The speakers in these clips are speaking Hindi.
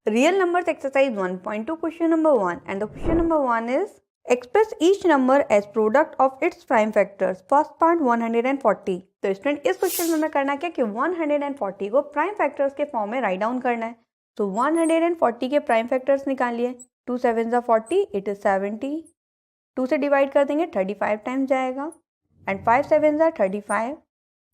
Real numbers exercise 1.2 question number 1 and the question number 1 is express each number as product of its prime factors. First part 140. तो स्टूडेंट इस क्वेश्चन में हमें करना क्या कि 140 को प्राइम फैक्टर्स के फॉर्म में राइट डाउन करना है. तो 140 के प्राइम फैक्टर्स निकालिए. 2 7 ज़ा 40 इट इज 70. 2 से डिवाइड कर देंगे 35 टाइम्स जाएगा एंड 5 7 ज़ा 35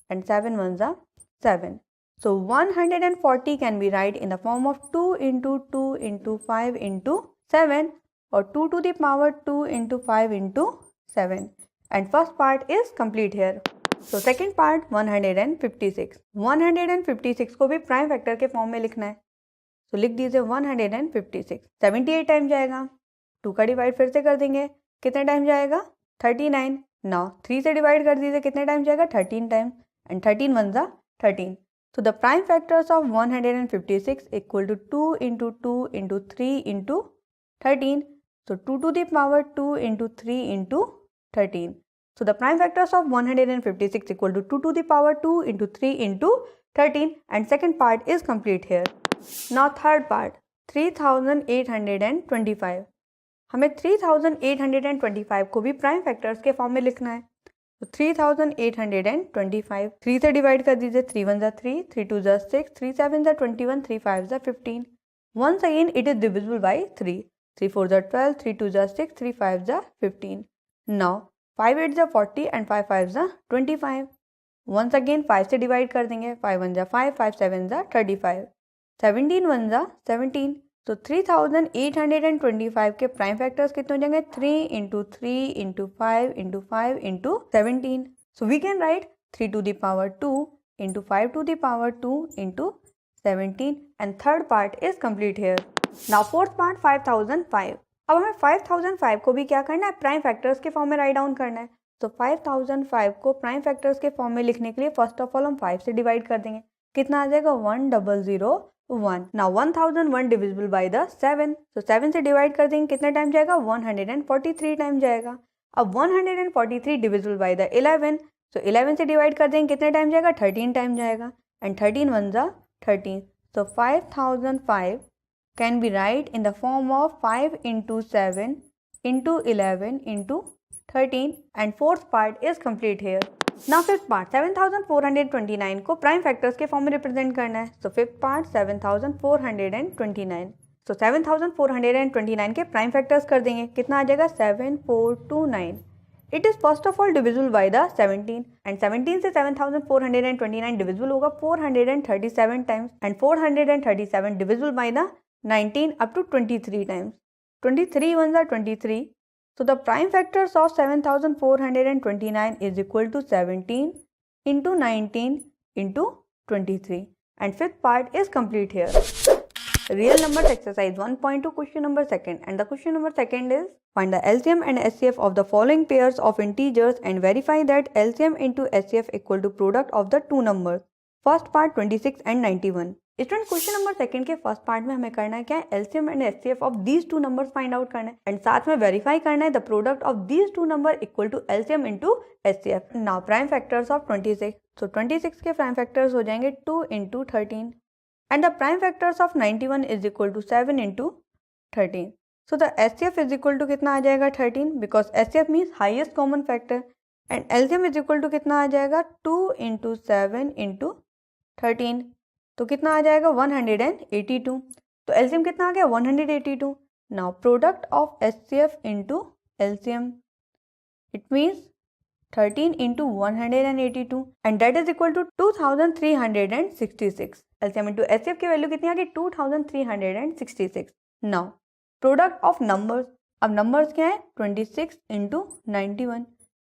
and 7 1 ज़ा 7. So 140 can be write in the form of 2 into 2 into 5 into 7 or 2 to the power 2 into 5 into 7. And first part is complete here. So second part 156. 156 को भी प्राइम फैक्टर के फॉर्म में लिखना है. तो लिख दीजिए 156. 78 टाइम जाएगा. 2 का डिवाइड फिर से कर देंगे. कितने टाइम जाएगा? 39. नाउ 3 से डिवाइड कर दीजिए. कितने टाइम जाएगा? 13 टाइम. एंड 13 1 ज़ा 13. So the prime factors of 156 equal to 2 into 2 into 3 into 13. So 2 to the power 2 into 3 into 13. So the prime factors of 156 equal to 2 to the power 2 into 3 into 13 and second part is complete here. Now third part 3825. हमें 3825 को भी प्राइम फैक्टर्स के फॉर्म में लिखना है. तो 3825 3 से डिवाइड कर दीजिए. 3 1 ज़ा 3, 3 2 ज़ा 6, 3 7 ज़ा 21, 3 5 ज़ा 15. Once again it is divisible by 3. 3 4 ज़ा 12, 3 2 ज़ा 6, 3 5 ज़ा 15. Now 5 8 ज़ा 40 and 5 5 ज़ा 25. Once again 5 से डिवाइड कर देंगे. 5 1 ज़ा 5, 5 7 ज़ा 35, 17 1 ज़ा 17. तो 3825 के प्राइम फैक्टर्स कितने हो जाएंगे? 3 into 3 into 5 into 5 into 17. So we can write 3 to the power 2 into 5 to the power 2 into 17 and third part is complete here. Now fourth part 5005. अब हमें 5005 को भी क्या करना है? प्राइम फैक्टर्स के फॉर्म में राइट डाउन करना है. तो 5005 को प्राइम फैक्टर्स के फॉर्म में लिखने के लिए फर्स्ट ऑफ ऑल हम 5 से डिवाइड कर देंगे. कितना आ जाएगा? 1001. Now 1001 divisible by the 7. So 7 से डिवाइड कर देंगे. कितने टाइम जाएगा? 143 टाइम जाएगा. अब 143 divisible by the 11. So 11 से डिवाइड कर देंगे. कितने टाइम जाएगा? 13 टाइम जाएगा. And 13 1 ज़ा 13. So 5005 can be write in the form of 5 into 7 into 11 into 13 and fourth part is complete here. Now fifth part 7429 को प्राइम फैक्टर्स के फॉर्म में रिप्रेजेंट करना है. So fifth part 7429. सो 7429 के प्राइम फैक्टर्स कर देंगे. कितना आ जाएगा? 7429. It is first of all divisible by the 17 and 17 से 7429 डिविजिबल होगा 437 times and 437 divisible by the 19 up to 23 times. 23 1 ज़ा 23. So the prime factors of 7429 is equal to 17 into 19 into 23 and fifth part is complete here. Real numbers exercise 1.2 question number second and the question number second is find the LCM and SCF of the following pairs of integers and verify that LCM into SCF equal to product of the two numbers. First part 26 and 91. Student question number second के फर्स्ट पार्ट में हमें करना है क्या? LCM and HCF of these two numbers find out करना है एंड साथ में वेरीफाई करना है the product of these two number equal to LCM into HCF. Now prime factors of 26. तो 26 के प्राइम फैक्टर्स हो जाएंगे 2 into 13 and the prime factors of 91 is equal to 7 into 13. So the HCF is equal to कितना आ जाएगा? 13 because HCF means highest common factor and LCM is equal to कितना आ जाएगा? 2 into 7 into 13. तो कितना आ जाएगा? 182. तो एलसीएम कितना आ गया? 182. Now product of HCF into LCM it means 13 into 182 and that is equal to 2366. LCM into HCF की वैल्यू कितनी आ गई? 2366. Now product of numbers. अब नंबर्स क्या है? 26 into 91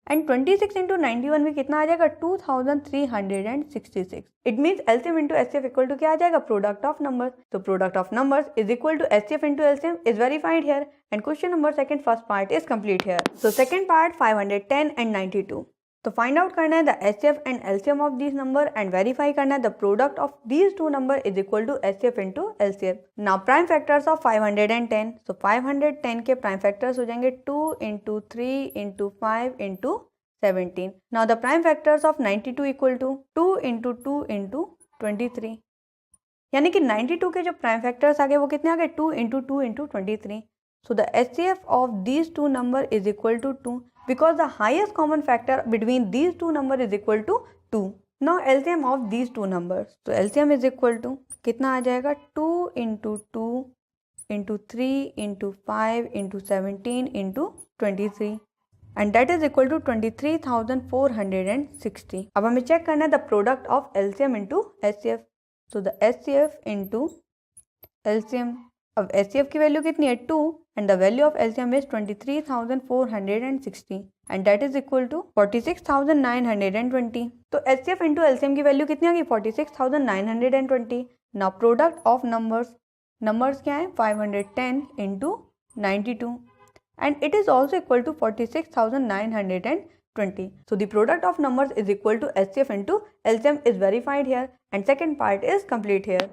एंड 26 into 91 में कितना आ जाएगा? 2366. It means LCM into HCF equal to क्या आ जाएगा? Product of numbers. तो product of numbers is equal to HCF into LCM is verified here and question number second first part is complete here. So second part 510 and 92. तो फाइंड आउट करना है the HCF and LCM of this number and verify करना है the product of these two number is equal to HCF into LCF. Now prime factors of 510. सो 510 के प्राइम फैक्टर्स हो जाएंगे 2 into 3 into 5 into 17. Now the prime factors of 92 equal to 2 into 2 into 23. यानी कि 92 के जो प्राइम फैक्टर्स आ गए वो कितने आ गए 2 into 2 into 23. So the HCF of these two number is equal to 2 because the highest common factor between these two number is equal to 2. Now LCM of these two numbers, तो LCM इज इक्वल टू कितना आ जाएगा 2 into 2 into 3 into 5 into 17 into 23 and that is equal to 23,460. अब हमें चेक करना है the product of LCM into HCF. तो द HCF इंटू LCM, अब HCF की वैल्यू कितनी है 2 and the value of LCM is 23,460 and that is equal to 46,920. तो HCF इंटू LCM की वैल्यू कितनी आ गई 46,920. नाउ प्रोडक्ट ऑफ नंबर्स क्या है 510 into 92 and it is also equal to 46,920. So the product of numbers is equal to HCF into LCM is verified here and second part is complete here.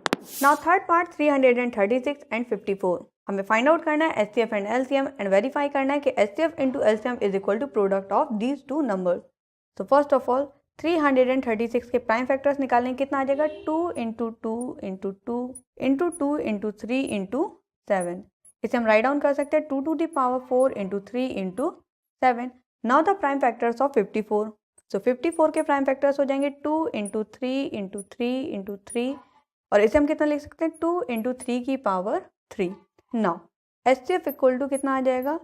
Now third part 336 and 54. हमें find out करना है HCF and LCM and verify करना है कि HCF into LCM is equal to product of these two numbers. So first of all 336 के प्राइम फैक्टर्स निकालेंगे कितना आ जाएगा 2 into 2 into 2 into 2 into 3 into 7. इसे हम राइट डाउन कर सकते हैं 2 to the power 4 into 3 into 7. Now the prime factors of 54. So 54 के प्राइम फैक्टर्स हो जाएंगे 2 इंटू 3 इंटू 3 इंटू 3 और इसे हम कितना लिख सकते हैं 2 इंटू 3 की power 3. Now HCF equal to कितना आ जाएगा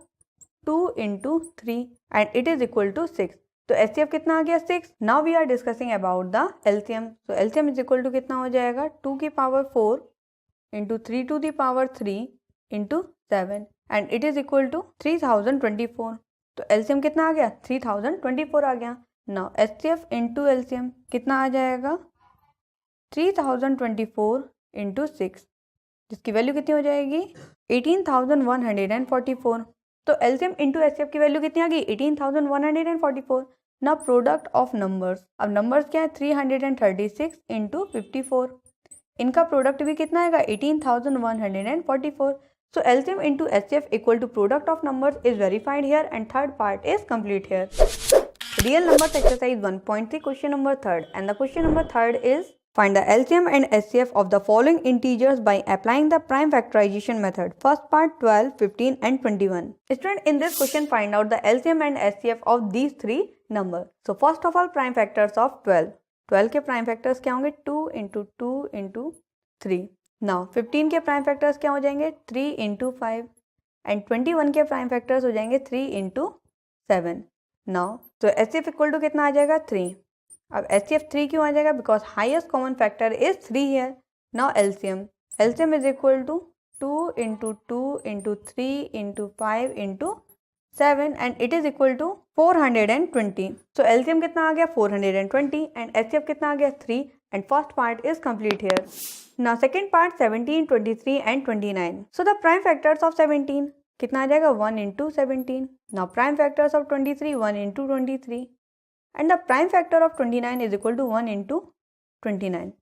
2 into 3 and it is equal to 6. तो HCF कितना आ गया 6. Now we are discussing about the LCM. So LCM is equal to कितना हो जाएगा 2 की power 4 into 3 to the power 3 into 7 and it is equal to 3024. तो LCM कितना आ गया 3024 आ गया. नाउ HCF इंटू LCM कितना आ जाएगा 3024 इंटू 6 जिसकी वैल्यू कितनी हो जाएगी 18,144. तो LCM इंटू HCF की वैल्यू कितनी आ गई 18,144. नाउ प्रोडक्ट ऑफ नंबर्स, अब नंबर्स क्या है 336 इंटू 54. इनका प्रोडक्ट भी कितना आएगा 18,144. So LCM into HCF equal to product of numbers is verified here and third part is complete here. Real numbers exercise 1.3 question number 3rd and the question number 3rd is find the LCM and HCF of the following integers by applying the prime factorization method. First part 12, 15 and 21. Student, in this question find out the LCM and HCF of these three numbers. So first of all prime factors of 12. 12 के prime factors क्या होंगे 2 into 2 into 3. नाउ 15 के प्राइम फैक्टर्स क्या हो जाएंगे 3 इंटू 5 एंड 21 के प्राइम फैक्टर्स हो जाएंगे 3 इंटू 7. नाउ तो HCF इक्वल टू कितना आ जाएगा 3. अब HCF 3 क्यों आ जाएगा because highest common factor is 3 here. Now LCM is equal to 2 into 2 into 3 into 5 into 7 and it is equal to 420. So LCM कितना आ गया 420 एंड HCF कितना आ गया 3 and first part is complete here. Now second part 17, 23 and 29. So the prime factors of 17 कितना आ जाएगा 1 into 17. Now prime factors of 23 1 into 23 and the prime factor of 29 is equal to 1 into 29.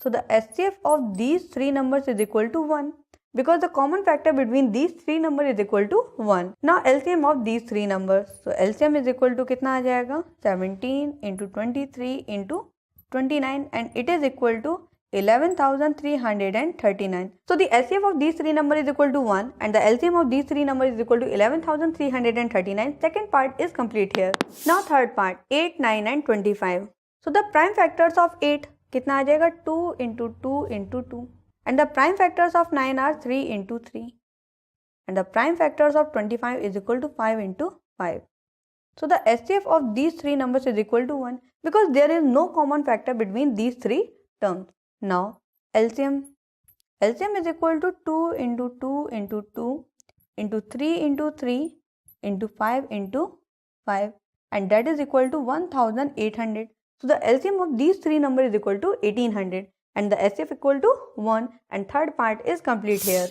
So the HCF of these three numbers is equal to 1 because the common factor between these three numbers is equal to 1. Now LCM of these three numbers. So LCM is equal to कितना आ जाएगा 17 into 23 into 29 and it is equal to 11,339. So the HCF of these three numbers is equal to 1 and the LCM of these three numbers is equal to 11,339. Second part is complete here. Now third part 8, 9 and 25. So the prime factors of 8 कितना आ जाएगा 2 into 2 into 2 and the prime factors of 9 are 3 into 3 and the prime factors of 25 is equal to 5 into 5. So the HCF of these three numbers is equal to 1 because there is no common factor between these three terms. Now LCM is equal to 2 into 2 into 2 into 3 into 3 into 5 into 5 and that is equal to 1,800. So the LCM of these three numbers is equal to 1800 and the HCF equal to 1 and third part is complete here.